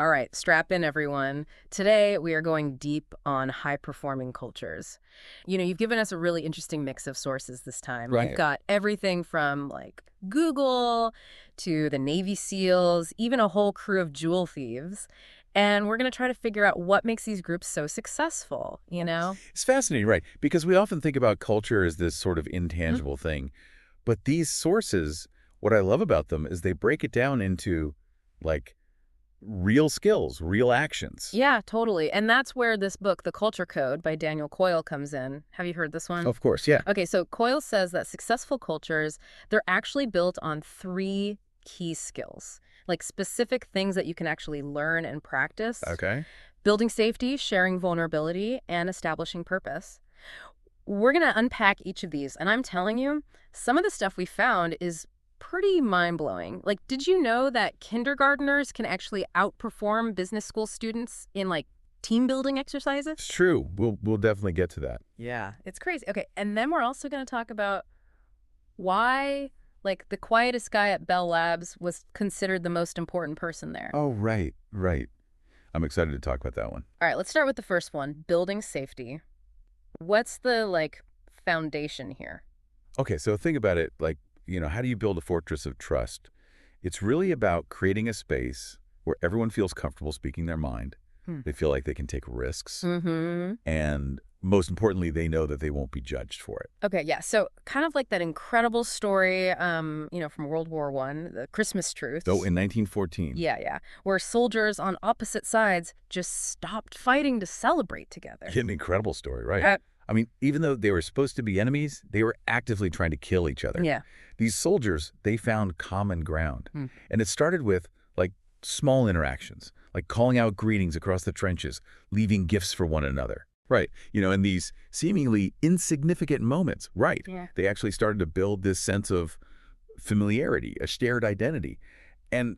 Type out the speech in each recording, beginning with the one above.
All right, strap in, everyone. Today, we are going deep on high-performing cultures. You've given us a really interesting mix of sources this time. You've Right. got everything from, like, Google to the Navy SEALs, even a whole crew of jewel thieves. And we're going to try to figure out what makes these groups so successful, you know? It's fascinating, right? Because we often think about culture as this sort of Mhm. intangible thing. But these sources, what I love about them is they break it down into, like, real skills, real actions. Yeah, totally. And that's where this book, The Culture Code by Daniel Coyle, comes in. Have you heard this one? Of course, yeah. Okay, so Coyle says that successful cultures, they're actually built on three key skills, like specific things that you can actually learn and practice: Okay. building safety, sharing vulnerability, and establishing purpose. We're going to unpack each of these, and I'm telling you, some of the stuff we found is pretty mind-blowing. Like, did you know that kindergartners can actually outperform business school students in, like, team building It's exercises? true. We'll definitely get to that. Yeah, it's crazy. Okay, and then we're also going to talk about why, like, the quietest guy at Bell Labs was considered the most important person there. Oh, right, right. I'm excited to talk about that one. All right, let's start with the first one, building safety. What's the, like, foundation here? Okay, so think about it like, how do you build a fortress of trust? It's really about creating a space where everyone feels comfortable speaking their mind. Hmm. They feel like they can take risks. Mm-hmm. And most importantly, they know that they won't be judged for it. Okay, yeah. So kind of like that incredible story, from World War One, the Christmas Though truths. in 1914, Yeah, yeah. Where soldiers on opposite sides just stopped fighting to celebrate together. an incredible story, right? Uh, I mean, even though they were supposed to be enemies, they were actively trying to kill each other. yeah. These soldiers, they found common ground. Hmm. And it started with, like, small interactions, like calling out greetings across the trenches, leaving gifts for one another. Right. In these seemingly insignificant moments, right, Yeah. they actually started to build this sense of familiarity, a shared identity. And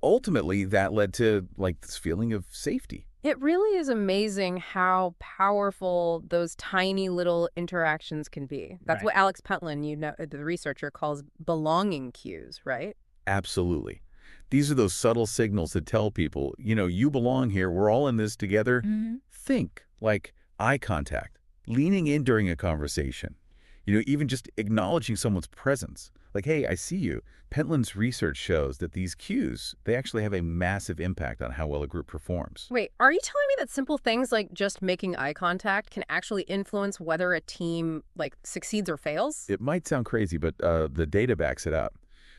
ultimately, that led to, like, this feeling of safety. It really is amazing how powerful those tiny little interactions can be. That's Right. what Alex Pentland, the researcher, calls belonging cues, right? Absolutely. These are those subtle signals that tell people, you belong here. We're all in this together. Hmm. Think, like eye contact, leaning in during a conversation, even just acknowledging someone's presence. Like, hey, I see you. Pentland's research shows that these cues, they actually have a massive impact on how well a group performs. Wait, are you telling me that simple things like just making eye contact can actually influence whether a team, like, succeeds or fails? It might sound crazy, but the data backs it up.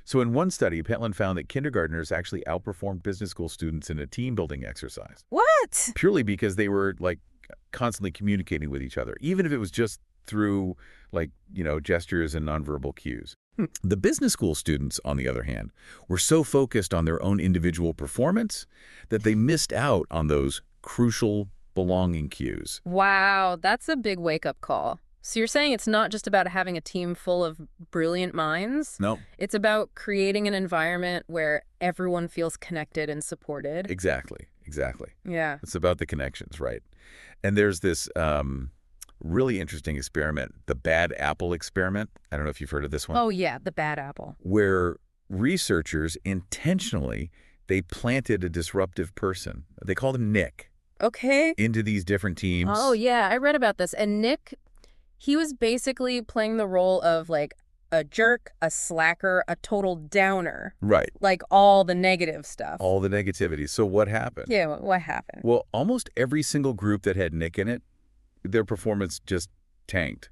So in one study, Pentland found that kindergartners actually outperformed business school students in a team building exercise, What? purely because they were, like, constantly communicating with each other, even if it was just through, like, gestures and nonverbal cues. The business school students, on the other hand, were so focused on their own individual performance that they missed out on those crucial belonging cues. Wow, that's a big wake-up call. So you're saying it's not just about having a team full of brilliant minds? No, It's about creating an environment where everyone feels connected and supported? exactly, exactly. Yeah. It's about the connections, right? And there's this really interesting experiment, the bad apple experiment. I don't know if you've heard of this one, Oh, yeah, the bad apple. where researchers intentionally, they planted a disruptive person. They called him Nick Okay. into these different teams. Oh, yeah, I read about this. And Nick, he was basically playing the role of, like, a jerk, a slacker, a total downer, Right. like all the negative stuff. All the negativity. So what happened? Yeah, what happened? Well, almost every single group that had Nick in it, their performance just tanked.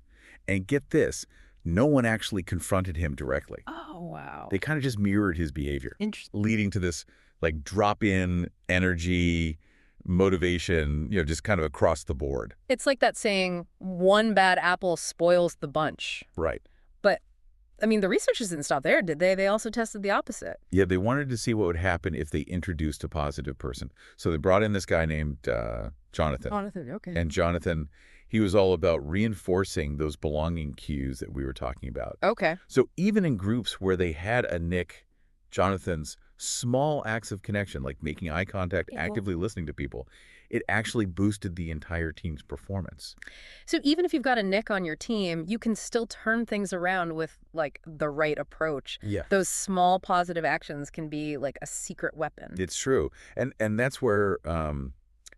And get this, no one actually confronted him directly. Oh, wow. They kind of just mirrored his behavior, Interesting. leading to this, like, drop-in energy, motivation, just kind of across the board. It's like that saying, one bad apple spoils the bunch. Right. But, I mean, the researchers didn't stop there, did they? They also tested the opposite. Yeah, they wanted to see what would happen if they introduced a positive person. So they brought in this guy named Jonathan. Jonathan, okay. And Jonathan, he was all about reinforcing those belonging cues that we were talking about. Okay. So even in groups where they had a Nick, Jonathan's Small acts of connection, like making eye contact, People. actively listening to people, it actually boosted the entire team's performance. So even if you've got a nick on your team, you can still turn things around with like the right approach. Yeah. Those small positive actions can be like a secret weapon. It's true. And that's where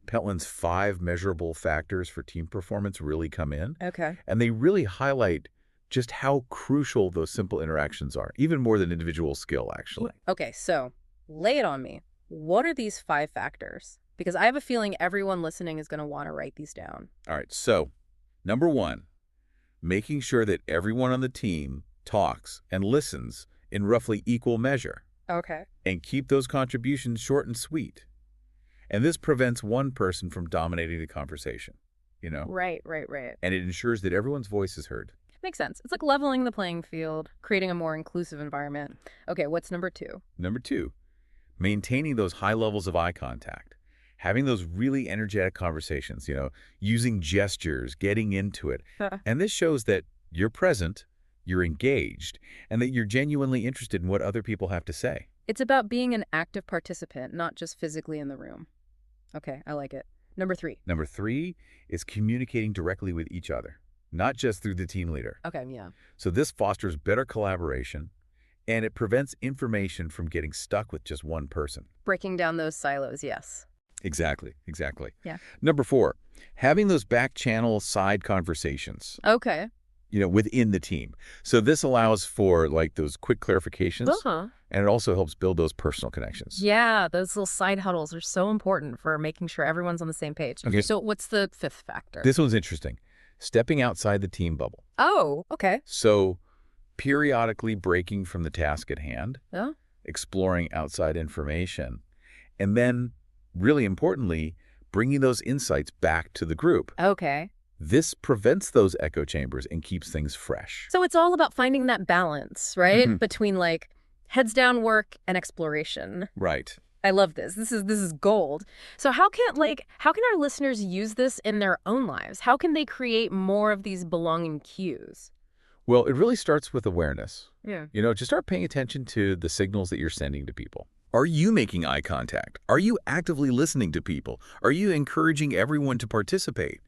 Pentland's 5 measurable factors for team performance really come in. Okay. And they really highlight just how crucial those simple interactions are, even more than individual skill, actually. Okay, so lay it on me. What are these 5 factors? Because I have a feeling everyone listening is going to want to write these down. All right, so number 1, making sure that everyone on the team talks and listens in roughly equal measure, Okay. and keep those contributions short and sweet. And this prevents one person from dominating the conversation, you know? Right, right, right. And it ensures that everyone's voice is heard. Makes sense. It's like leveling the playing field, creating a more inclusive environment. Okay, what's number 2? Number 2, maintaining those high levels of eye contact, having those really energetic conversations, using gestures, getting into it. And this shows that you're present, you're engaged, and that you're genuinely interested in what other people have to say. It's about being an active participant, not just physically in the room. Okay, I like it. Number 3. Number 3 is communicating directly with each other, not just through the team leader. Okay, yeah. So this fosters better collaboration, and it prevents information from getting stuck with just one person. Breaking down those silos, yes. Exactly. Yeah. Number 4, having those back channel side conversations, Okay. within the team. So this allows for like those quick clarifications, Uh-huh. and it also helps build those personal connections. Yeah, those little side huddles are so important for making sure everyone's on the same page. Okay. So what's the 5th factor? This one's interesting. Stepping outside the team bubble. Oh, okay. So periodically breaking from the task at hand, Yeah. exploring outside information, and then, really importantly, bringing those insights back to the group. Okay. This prevents those echo chambers and keeps things fresh. So it's all about finding that balance, right? Mhm. Between like heads down work and exploration. Right. I love this. This is gold. So how can our listeners use this in their own lives? How can they create more of these belonging cues? Well, it really starts with awareness. Yeah. Just start paying attention to the signals that you're sending to people. Are you making eye contact? Are you actively listening to people? Are you encouraging everyone to participate?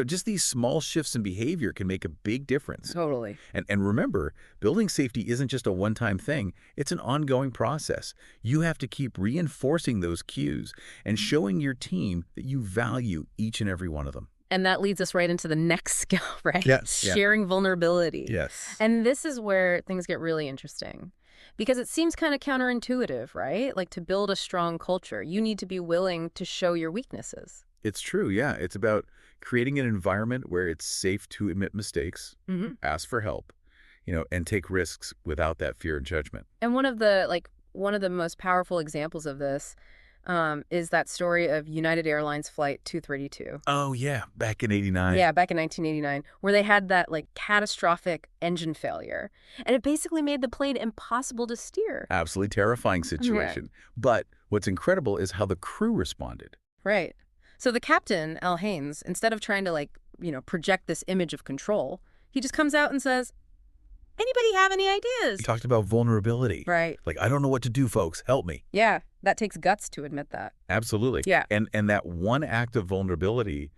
Just these small shifts in behavior can make a big difference. Totally. And remember, building safety isn't just a one-time thing. It's an ongoing process. You have to keep reinforcing those cues and showing your team that you value each and every one of them. And that leads us right into the next skill, right? Yes. Yeah. Sharing vulnerability. Yes. And this is where things get really interesting. Because it seems kind of counterintuitive, right? Like to build a strong culture, you need to be willing to show your weaknesses. It's true, yeah. It's about creating an environment where it's safe to admit mistakes, Mm-hmm. ask for help, and take risks without that fear and judgment. And one of the most powerful examples of this is that story of United Airlines Flight 232. Oh, yeah, back in '89. Yeah, back in 1989, where they had that like catastrophic engine failure. And it basically made the plane impossible to steer. Absolutely terrifying situation. But what's incredible is how the crew responded. Right. So the captain, Al Haynes, instead of trying to project this image of control, he just comes out and says, "Anybody have any ideas?" He talked about vulnerability. Right. Like, I don't know what to do, folks. Help me. Yeah, that takes guts to admit that. Absolutely. Yeah. And that one act of vulnerability,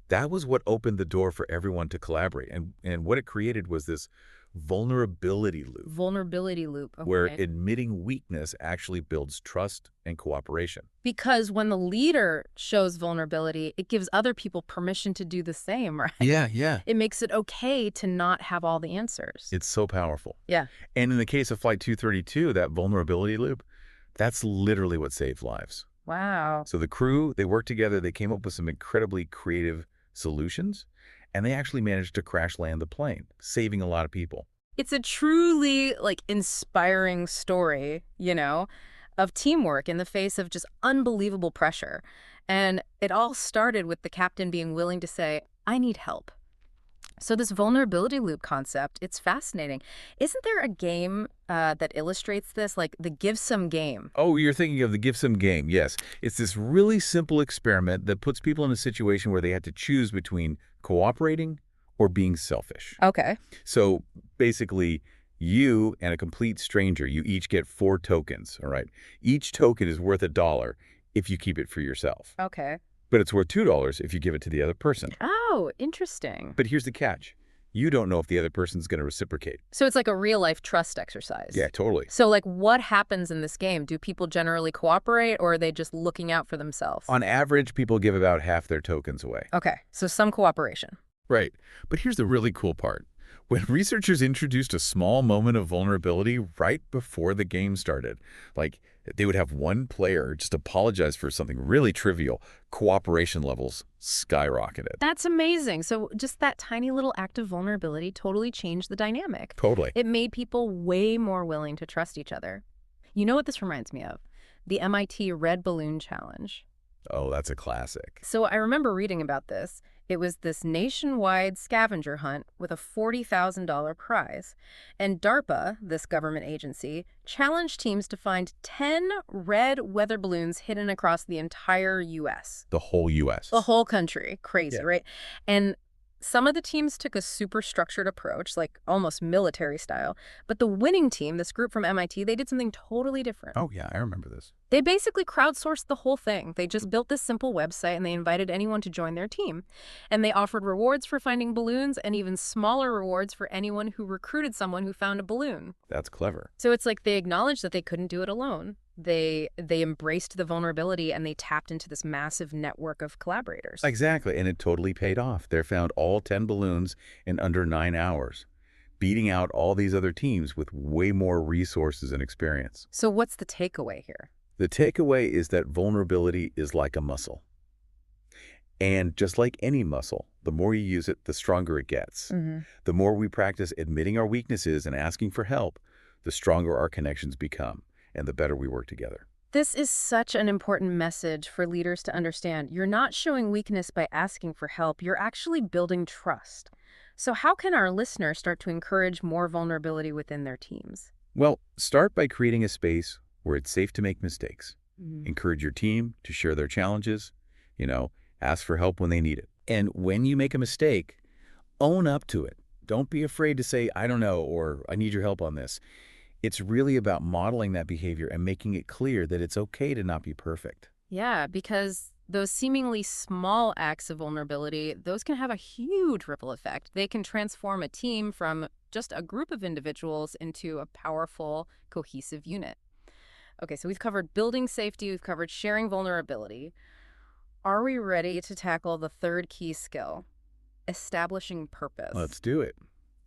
that was what opened the door for everyone to collaborate. And what it created was this vulnerability loop, Vulnerability loop. Okay. where admitting weakness actually builds trust and cooperation. Because when the leader shows vulnerability, it gives other people permission to do the same, right? Yeah. It makes it okay to not have all the answers. It's so powerful. Yeah. And in the case of Flight 232, that vulnerability loop, that's literally what saved lives. Wow. So the crew, they worked together, they came up with some incredibly creative solutions, and they actually managed to crash land the plane, saving a lot of people. It's a truly inspiring story, of teamwork in the face of just unbelievable pressure. And it all started with the captain being willing to say, "I need help." So this vulnerability loop concept, it's fascinating. Isn't there a game that illustrates this, like the Give Some game? Oh, you're thinking of the Give Some game. Yes. It's this really simple experiment that puts people in a situation where they had to choose between cooperating or being selfish. Okay. So basically, You and a complete stranger, you each get 4 tokens, all right? Each token is worth $1 if you keep it for yourself. Okay. But it's worth $2 if you give it to the other person. Oh, interesting. But here's the catch. You don't know if the other person's going to reciprocate. So it's like a real-life trust exercise. Yeah, totally. So, like, what happens in this game? Do people generally cooperate, or are they just looking out for themselves? On average, people give about half their tokens away. Okay, so some cooperation. Right. But here's the really cool part. When researchers introduced a small moment of vulnerability right before the game started, like they would have one player just apologize for something really trivial, cooperation levels skyrocketed. That's amazing. So just that tiny little act of vulnerability totally changed the dynamic. Totally. It made people way more willing to trust each other. You know what this reminds me of? The MIT Red Balloon Challenge. Oh, that's a classic. So I remember reading about this. It was this nationwide scavenger hunt with a $40,000 prize. And DARPA, this government agency, challenged teams to find 10 red weather balloons hidden across the entire U.S. The whole U.S. The whole country. Crazy, Yeah. right? And some of the teams took a super structured approach, like almost military style. But the winning team, this group from MIT, they did something totally different. Oh, yeah, I remember this. They basically crowdsourced the whole thing. They just built this simple website and they invited anyone to join their team. And they offered rewards for finding balloons and even smaller rewards for anyone who recruited someone who found a balloon. That's clever. So it's like they acknowledged that they couldn't do it alone. They embraced the vulnerability and they tapped into this massive network of collaborators. Exactly, and it totally paid off. They found all 10 balloons in under 9 hours, beating out all these other teams with way more resources and experience. So what's the takeaway here? The takeaway is that vulnerability is like a muscle. And just like any muscle, the more you use it, the stronger it gets. The more we practice admitting our weaknesses and asking for help, the stronger our connections become, and the better we work together. This is such an important message for leaders to understand. You're not showing weakness by asking for help. You're actually building trust. So how can our listeners start to encourage more vulnerability within their teams? Well, start by creating a space where it's safe to make mistakes. Encourage your team to share their challenges, ask for help when they need it. And when you make a mistake, own up to it. Don't be afraid to say, I don't know, or I need your help on this. It's really about modeling that behavior and making it clear that it's okay to not be perfect. Yeah, because those seemingly small acts of vulnerability, those can have a huge ripple effect. They can transform a team from just a group of individuals into a powerful, cohesive unit. Okay, so we've covered building safety, we've covered sharing vulnerability. Are we ready to tackle the third key skill, establishing purpose? Let's do it.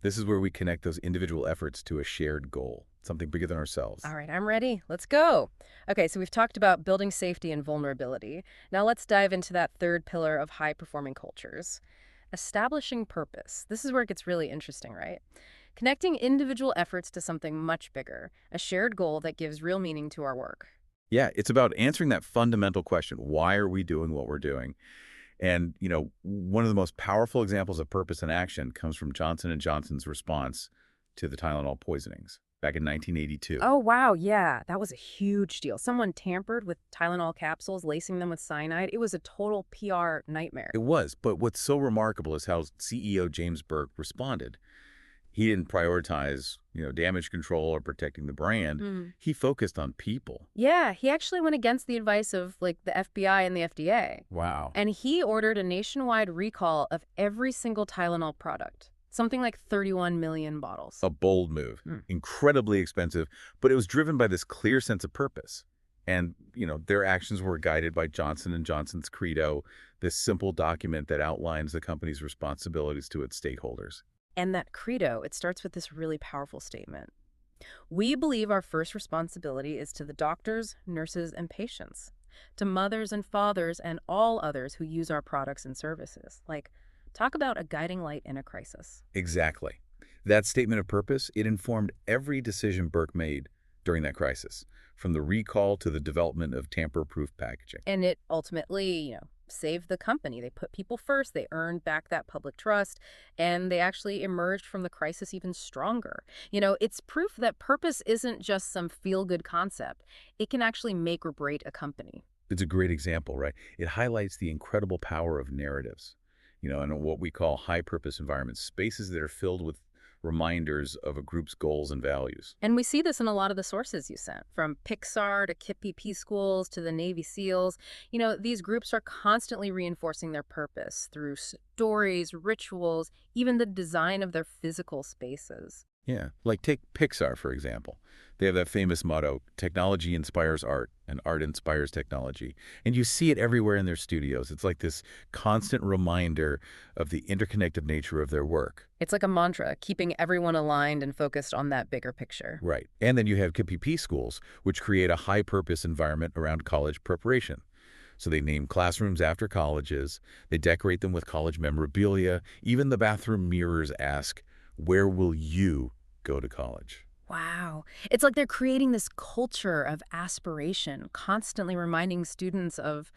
This is where we connect those individual efforts to a shared goal, something bigger than ourselves. All right, I'm ready. Let's go. Okay, so we've talked about building safety and vulnerability. Now let's dive into that third pillar of high-performing cultures, establishing purpose. This is where it gets really interesting, right? Connecting individual efforts to something much bigger, a shared goal that gives real meaning to our work. Yeah, it's about answering that fundamental question. Why are we doing what we're doing? And, one of the most powerful examples of purpose in action comes from Johnson & Johnson's response to the Tylenol poisonings back in 1982. Oh, wow, yeah, that was a huge deal. Someone tampered with Tylenol capsules, lacing them with cyanide. It was a total PR nightmare. It was, but what's so remarkable is how CEO James Burke responded. He didn't prioritize, damage control or protecting the brand. He focused on people. Yeah, he actually went against the advice of, the FBI and the FDA. Wow. And he ordered a nationwide recall of every single Tylenol product, something like 31 million bottles. A bold move, incredibly expensive, but it was driven by this clear sense of purpose. And, their actions were guided by Johnson & Johnson's credo, this simple document that outlines the company's responsibilities to its stakeholders. And that credo, it starts with this really powerful statement. We believe our first responsibility is to the doctors, nurses, and patients, to mothers and fathers and all others who use our products and services. Talk about a guiding light in a crisis. Exactly. That statement of purpose, it informed every decision Burke made during that crisis, from the recall to the development of tamper-proof packaging. And it ultimately, saved the company. They put people first, they earned back that public trust, and they actually emerged from the crisis even stronger. It's proof that purpose isn't just some feel-good concept. It can actually make or break a company. It's a great example, right? It highlights the incredible power of narratives, in what we call high-purpose environments, spaces that are filled with reminders of a group's goals and values. And we see this in a lot of the sources you sent, from Pixar to KPP schools to the Navy SEALs. These groups are constantly reinforcing their purpose through stories, rituals, even the design of their physical spaces. Yeah, like take Pixar, for example. They have that famous motto, technology inspires art, and art inspires technology. And you see it everywhere in their studios. It's like this constant reminder of the interconnected nature of their work. It's like a mantra, keeping everyone aligned and focused on that bigger picture. Right. And then you have KPP schools, which create a high-purpose environment around college preparation. So they name classrooms after colleges, they decorate them with college memorabilia, even the bathroom mirrors ask, where will you go to college? Wow. It's like they're creating this culture of aspiration, constantly reminding students of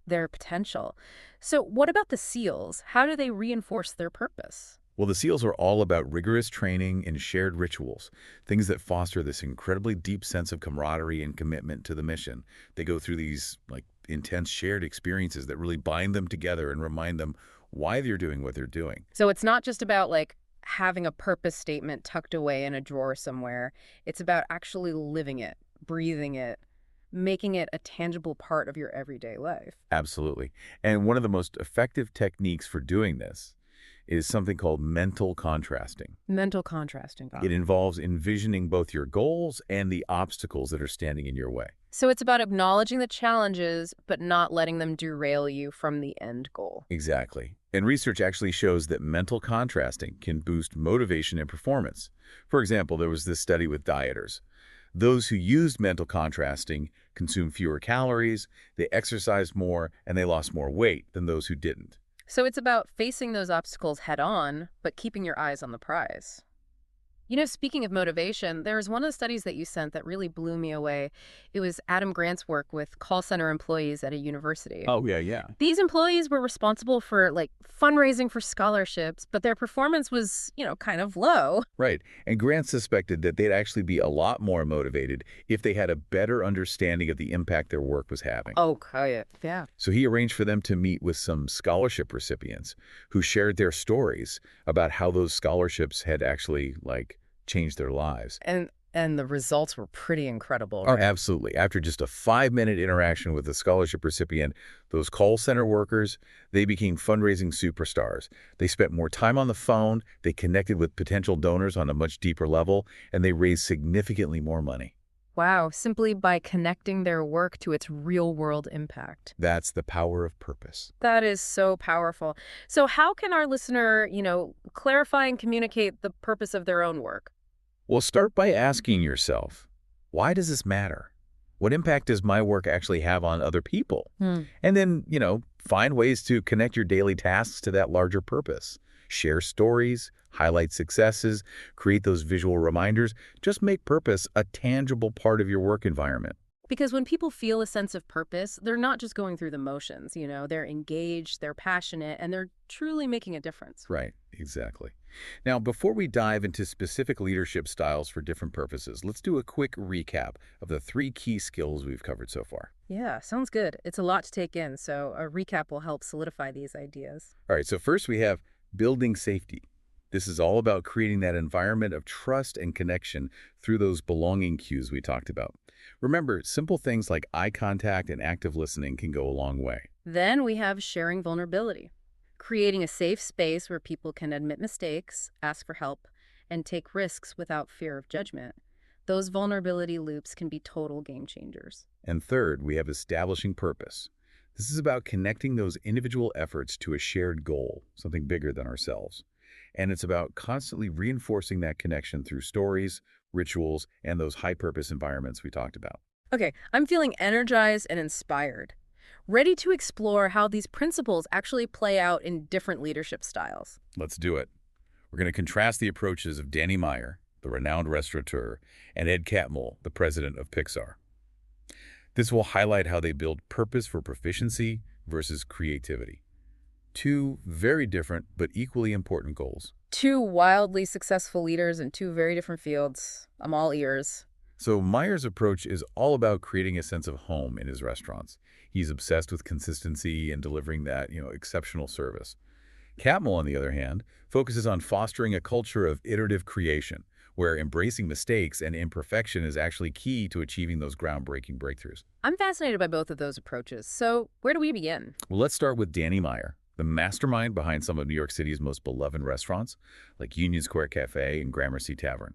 their potential. So, what about the SEALs? How do they reinforce their purpose? Well, the SEALs are all about rigorous training and shared rituals, things that foster this incredibly deep sense of camaraderie and commitment to the mission. They go through these intense shared experiences that really bind them together and remind them why they're doing what they're doing. So, it's not just about having a purpose statement tucked away in a drawer somewhere. It's about actually living it, breathing it, making it a tangible part of your everyday life. Absolutely. And one of the most effective techniques for doing this is something called mental contrasting. Mental contrasting. It involves envisioning both your goals and the obstacles that are standing in your way. So it's about acknowledging the challenges, but not letting them derail you from the end goal. Exactly. And research actually shows that mental contrasting can boost motivation and performance. For example, there was this study with dieters. Those who used mental contrasting consumed fewer calories, they exercised more, and they lost more weight than those who didn't. So it's about facing those obstacles head on, but keeping your eyes on the prize. Speaking of motivation, there's one of the studies that you sent that really blew me away. It was Adam Grant's work with call center employees at a university. Oh, yeah, yeah. These employees were responsible for fundraising for scholarships, but their performance was, kind of low. Right. And Grant suspected that they'd actually be a lot more motivated if they had a better understanding of the impact their work was having. Okay, yeah. So he arranged for them to meet with some scholarship recipients who shared their stories about how those scholarships had actually, changed their lives. And the results were pretty incredible. Oh, Right? absolutely. After just a 5-minute interaction with the scholarship recipient, those call center workers, they became fundraising superstars. They spent more time on the phone, they connected with potential donors on a much deeper level, and they raised significantly more money. Wow, simply by connecting their work to its real-world impact. That's the power of purpose. That is so powerful. So how can our listener, clarify and communicate the purpose of their own work? Well, start by asking yourself, why does this matter? What impact does my work actually have on other people? And then, find ways to connect your daily tasks to that larger purpose. Share stories, highlight successes, create those visual reminders. Just make purpose a tangible part of your work environment. Because when people feel a sense of purpose, they're not just going through the motions, they're engaged, they're passionate, and they're truly making a difference. Right, exactly. Now, before we dive into specific leadership styles for different purposes, let's do a quick recap of the 3 key skills we've covered so far. Yeah, sounds good. It's a lot to take in, so a recap will help solidify these ideas. All right, so first we have building safety. This is all about creating that environment of trust and connection through those belonging cues we talked about. Remember, simple things like eye contact and active listening can go a long way. Then we have sharing vulnerability, creating a safe space where people can admit mistakes, ask for help, and take risks without fear of judgment. Those vulnerability loops can be total game changers. And third, we have establishing purpose. This is about connecting those individual efforts to a shared goal, something bigger than ourselves. And it's about constantly reinforcing that connection through stories, rituals, and those high-purpose environments we talked about. Okay, I'm feeling energized and inspired, ready to explore how these principles actually play out in different leadership styles. Let's do it. We're going to contrast the approaches of Danny Meyer, the renowned restaurateur, and Ed Catmull, the president of Pixar. This will highlight how they build purpose for proficiency versus creativity. 2 very different but equally important goals. 2 wildly successful leaders in 2 very different fields. I'm all ears. So Meyer's approach is all about creating a sense of home in his restaurants. He's obsessed with consistency and delivering that, exceptional service. Catmull, on the other hand, focuses on fostering a culture of iterative creation, where embracing mistakes and imperfection is actually key to achieving those groundbreaking breakthroughs. I'm fascinated by both of those approaches. So where do we begin? Well, let's start with Danny Meyer, the mastermind behind some of New York City's most beloved restaurants, like Union Square Cafe and Gramercy Tavern.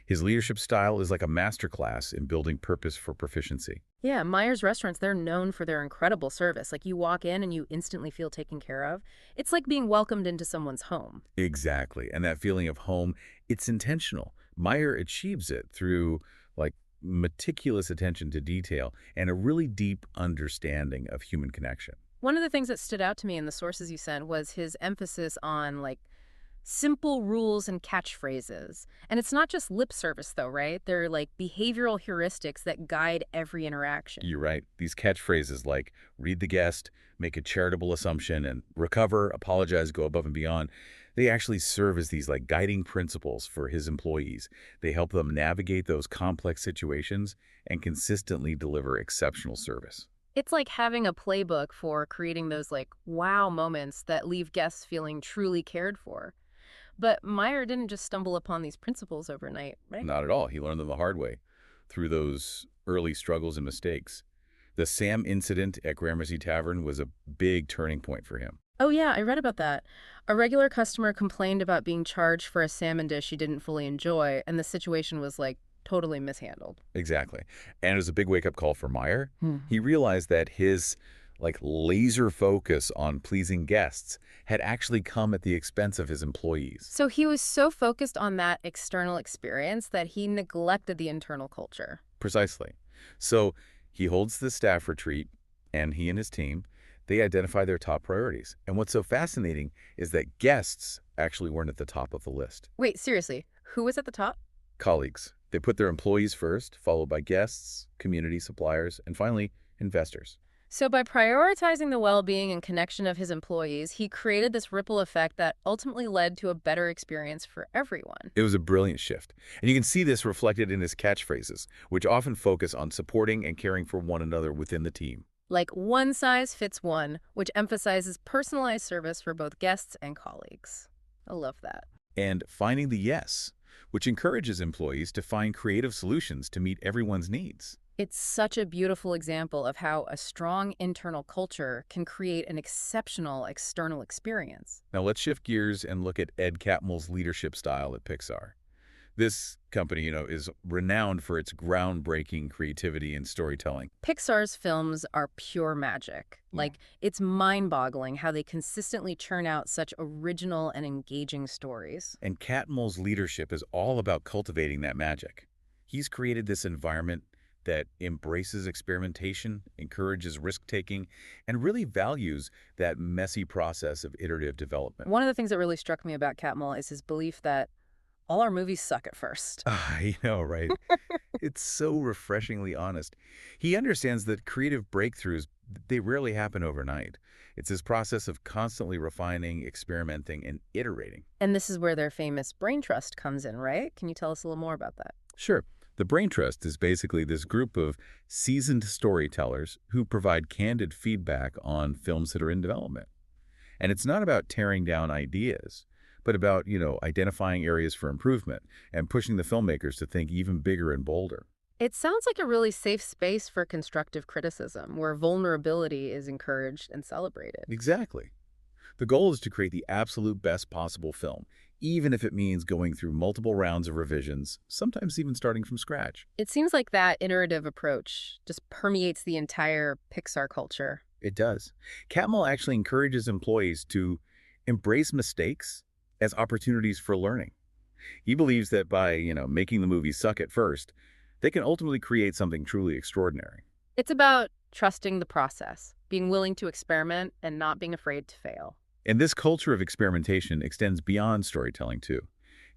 His leadership style is like a masterclass in building purpose for proficiency. Yeah, Myers restaurants, they're known for their incredible service. Like you walk in and you instantly feel taken care of. It's like being welcomed into someone's home. Exactly. And that feeling of home, it's intentional. Meyer achieves it through like meticulous attention to detail and a really deep understanding of human connection. One of the things that stood out to me in the sources you sent was his emphasis on like simple rules and catchphrases. And it's not just lip service though, right? They're like behavioral heuristics that guide every interaction. You're right. These catchphrases like read the guest, make a charitable assumption, and recover, apologize, go above and beyond, they actually serve as these like guiding principles for his employees. They help them navigate those complex situations and consistently deliver exceptional service. It's like having a playbook for creating those like wow moments that leave guests feeling truly cared for. But Meyer didn't just stumble upon these principles overnight, right? Not at all. He learned them the hard way through those early struggles and mistakes. The Sam incident at Gramercy Tavern was a big turning point for him. Oh, yeah, I read about that. A regular customer complained about being charged for a salmon dish she didn't fully enjoy, and the situation was like totally mishandled. Exactly. And it was a big wake-up call for Meyer. Hmm. He realized that his like laser focus on pleasing guests had actually come at the expense of his employees. So he was so focused on that external experience that he neglected the internal culture. Precisely. So he holds the staff retreat, and he and his team, they identify their top priorities. And what's so fascinating is that guests actually weren't at the top of the list. Wait, seriously, who was at the top? Colleagues. They put their employees first, followed by guests, community suppliers, and finally, investors. So by prioritizing the well-being and connection of his employees, he created this ripple effect that ultimately led to a better experience for everyone. It was a brilliant shift. And you can see this reflected in his catchphrases, which often focus on supporting and caring for one another within the team. Like one size fits one, which emphasizes personalized service for both guests and colleagues. I love that. And finding the yes, which encourages employees to find creative solutions to meet everyone's needs. It's such a beautiful example of how a strong internal culture can create an exceptional external experience. Now let's shift gears and look at Ed Catmull's leadership style at Pixar. This company, is renowned for its groundbreaking creativity and storytelling. Pixar's films are pure magic. Yeah. Like, it's mind-boggling how they consistently churn out such original and engaging stories. And Catmull's leadership is all about cultivating that magic. He's created this environment that embraces experimentation, encourages risk-taking, and really values that messy process of iterative development. One of the things that really struck me about Catmull is his belief that all our movies suck at first. I know, right? It's so refreshingly honest. He understands that creative breakthroughs, they rarely happen overnight. It's this process of constantly refining, experimenting, and iterating. And this is where their famous brain trust comes in, right? Can you tell us a little more about that? Sure. The Brain Trust is basically this group of seasoned storytellers who provide candid feedback on films that are in development. And it's not about tearing down ideas, but about, identifying areas for improvement and pushing the filmmakers to think even bigger and bolder. It sounds like a really safe space for constructive criticism, where vulnerability is encouraged and celebrated. Exactly. The goal is to create the absolute best possible film, even if it means going through multiple rounds of revisions, sometimes even starting from scratch. It seems like that iterative approach just permeates the entire Pixar culture. It does. Catmull actually encourages employees to embrace mistakes as opportunities for learning. He believes that by, making the movie suck at first, they can ultimately create something truly extraordinary. It's about trusting the process, being willing to experiment, and not being afraid to fail. And this culture of experimentation extends beyond storytelling, too.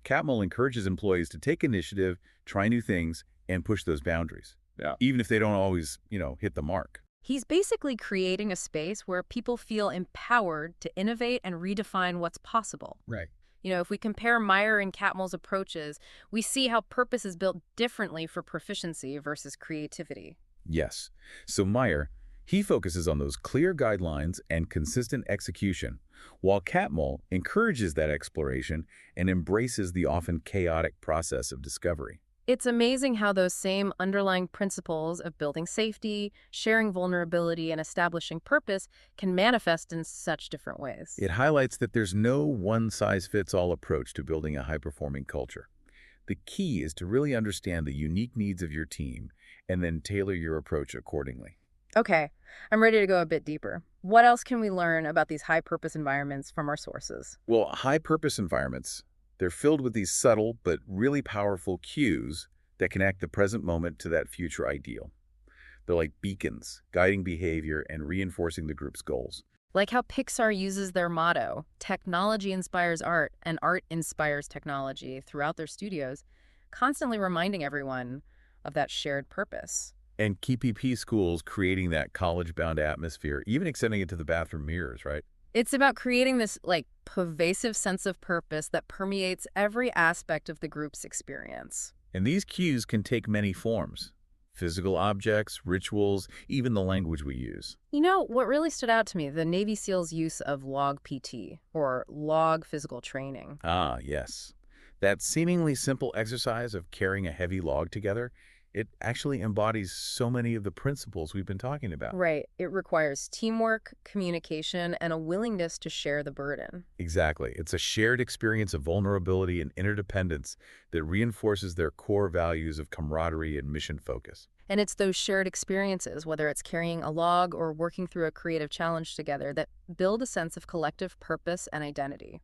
Catmull encourages employees to take initiative, try new things, and push those boundaries. Yeah. Even if they don't always, hit the mark. He's basically creating a space where people feel empowered to innovate and redefine what's possible. Right. If we compare Meyer and Catmull's approaches, we see how purpose is built differently for proficiency versus creativity. Yes. So Meyer, He focuses on those clear guidelines and consistent execution, while Catmull encourages that exploration and embraces the often chaotic process of discovery. It's amazing how those same underlying principles of building safety, sharing vulnerability, and establishing purpose can manifest in such different ways. It highlights that there's no one-size-fits-all approach to building a high-performing culture. The key is to really understand the unique needs of your team and then tailor your approach accordingly. Okay, I'm ready to go a bit deeper. What else can we learn about these high-purpose environments from our sources? Well, high-purpose environments, they're filled with these subtle but really powerful cues that connect the present moment to that future ideal. They're like beacons, guiding behavior and reinforcing the group's goals. Like how Pixar uses their motto, technology inspires art and art inspires technology throughout their studios, constantly reminding everyone of that shared purpose. And KPP schools creating that college-bound atmosphere, even extending it to the bathroom mirrors, right? It's about creating this pervasive sense of purpose that permeates every aspect of the group's experience. And these cues can take many forms. Physical objects, rituals, even the language we use. You know, what really stood out to me, the Navy SEALs' use of log PT, or log physical training. Ah, yes. That seemingly simple exercise of carrying a heavy log together, it actually embodies so many of the principles we've been talking about. Right. It requires teamwork, communication, and a willingness to share the burden. Exactly. It's a shared experience of vulnerability and interdependence that reinforces their core values of camaraderie and mission focus. And it's those shared experiences, whether it's carrying a log or working through a creative challenge together, that build a sense of collective purpose and identity.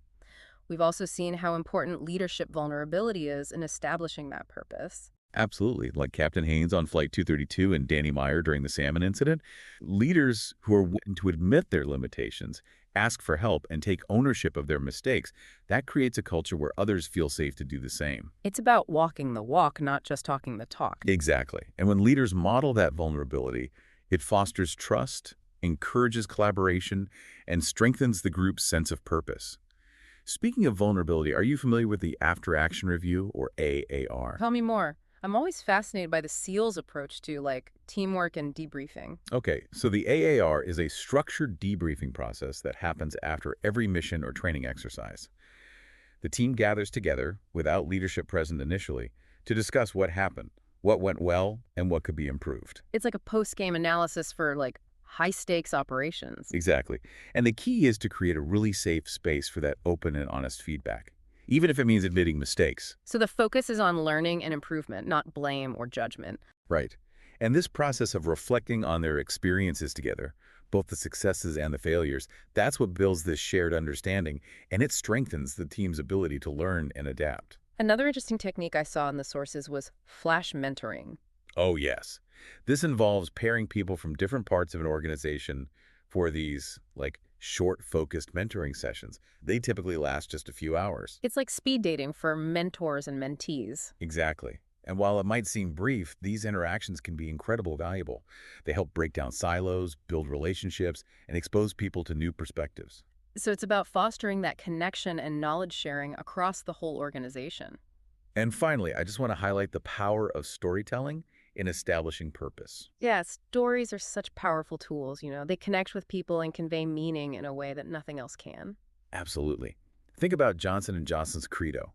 We've also seen how important leadership vulnerability is in establishing that purpose. Absolutely. Like Captain Haynes on Flight 232 and Danny Meyer during the salmon incident. Leaders who are willing to admit their limitations, ask for help, and take ownership of their mistakes, that creates a culture where others feel safe to do the same. It's about walking the walk, not just talking the talk. Exactly. And when leaders model that vulnerability, it fosters trust, encourages collaboration, and strengthens the group's sense of purpose. Speaking of vulnerability, are you familiar with the after-action review, or AAR? Tell me more. I'm always fascinated by the SEALs' approach to, teamwork and debriefing. Okay, so the AAR is a structured debriefing process that happens after every mission or training exercise. The team gathers together, without leadership present initially, to discuss what happened, what went well, and what could be improved. It's like a post-game analysis for, high-stakes operations. Exactly. And the key is to create a really safe space for that open and honest feedback, even if it means admitting mistakes. So the focus is on learning and improvement, not blame or judgment. Right. And this process of reflecting on their experiences together, both the successes and the failures, that's what builds this shared understanding, and it strengthens the team's ability to learn and adapt. Another interesting technique I saw in the sources was flash mentoring. Oh, yes. This involves pairing people from different parts of an organization for these, short, focused mentoring sessions. They typically last just a few hours. It's like speed dating for mentors and mentees. Exactly. And while it might seem brief, these interactions can be incredibly valuable. They help break down silos, build relationships, and expose people to new perspectives. So it's about fostering that connection and knowledge sharing across the whole organization. And finally, I just want to highlight the power of storytelling in establishing purpose. Yeah, stories are such powerful tools, They connect with people and convey meaning in a way that nothing else can. Absolutely. Think about Johnson & Johnson's credo.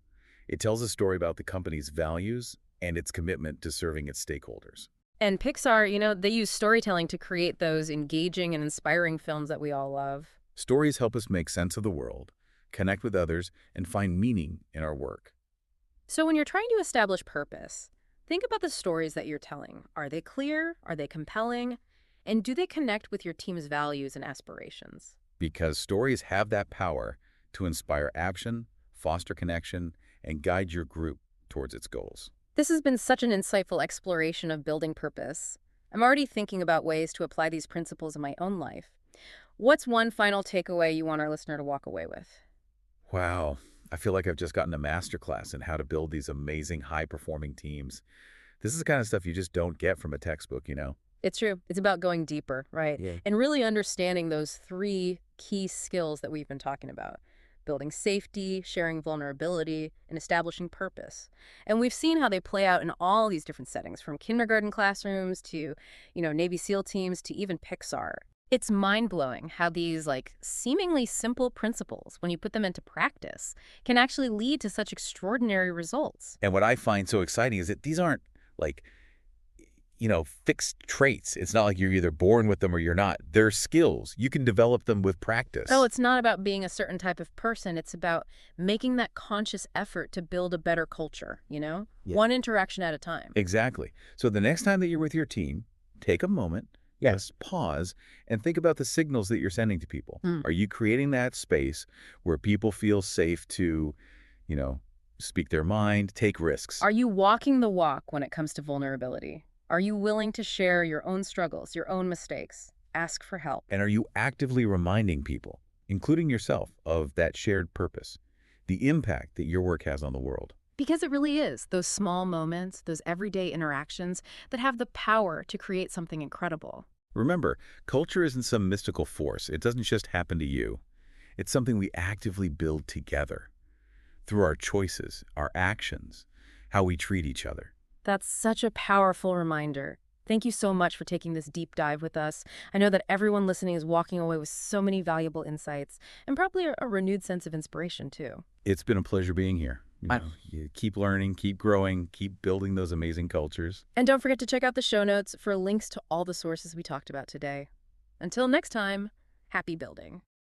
It tells a story about the company's values and its commitment to serving its stakeholders. And Pixar, they use storytelling to create those engaging and inspiring films that we all love. Stories help us make sense of the world, connect with others, and find meaning in our work. So when you're trying to establish purpose, think about the stories that you're telling. Are they clear? Are they compelling? And do they connect with your team's values and aspirations? Because stories have that power to inspire action, foster connection, and guide your group towards its goals. This has been such an insightful exploration of building purpose. I'm already thinking about ways to apply these principles in my own life. What's one final takeaway you want our listener to walk away with? Wow, I feel like I've just gotten a masterclass in how to build these amazing high-performing teams. This is the kind of stuff you just don't get from a textbook. It's true. It's about going deeper, right? Yeah. And really understanding those three key skills that we've been talking about. building safety, sharing vulnerability, and establishing purpose. And we've seen how they play out in all these different settings, from kindergarten classrooms to, Navy SEAL teams to even Pixar. It's mind-blowing how these, seemingly simple principles, when you put them into practice, can actually lead to such extraordinary results. And what I find so exciting is that these aren't like, fixed traits. It's not like you're either born with them or you're not. They're skills. You can develop them with Oh, practice. it's not about being a certain type of person. It's about making that conscious effort to build a better culture, Yeah. one interaction at a time. Exactly. So the next time that you're with your team, take a moment, just pause, and think about the signals that you're sending to people. Hmm. Are you creating that space where people feel safe to, you know, speak their mind, take risks? Are you walking the walk when it comes to vulnerability? Are you willing to share your own struggles, your own mistakes? Ask for help. And are you actively reminding people, including yourself, of that shared purpose, the impact that your work has on the world? Because it really is those small moments, those everyday interactions that have the power to create something incredible. Remember, culture isn't some mystical force. It doesn't just happen to you. It's something we actively build together through our choices, our actions, how we treat each other. That's such a powerful reminder. Thank you so much for taking this deep dive with us. I know that everyone listening is walking away with so many valuable insights and probably a renewed sense of inspiration, too. It's been a pleasure being here. You keep learning, keep growing, keep building those amazing cultures. And don't forget to check out the show notes for links to all the sources we talked about today. Until next time, happy building.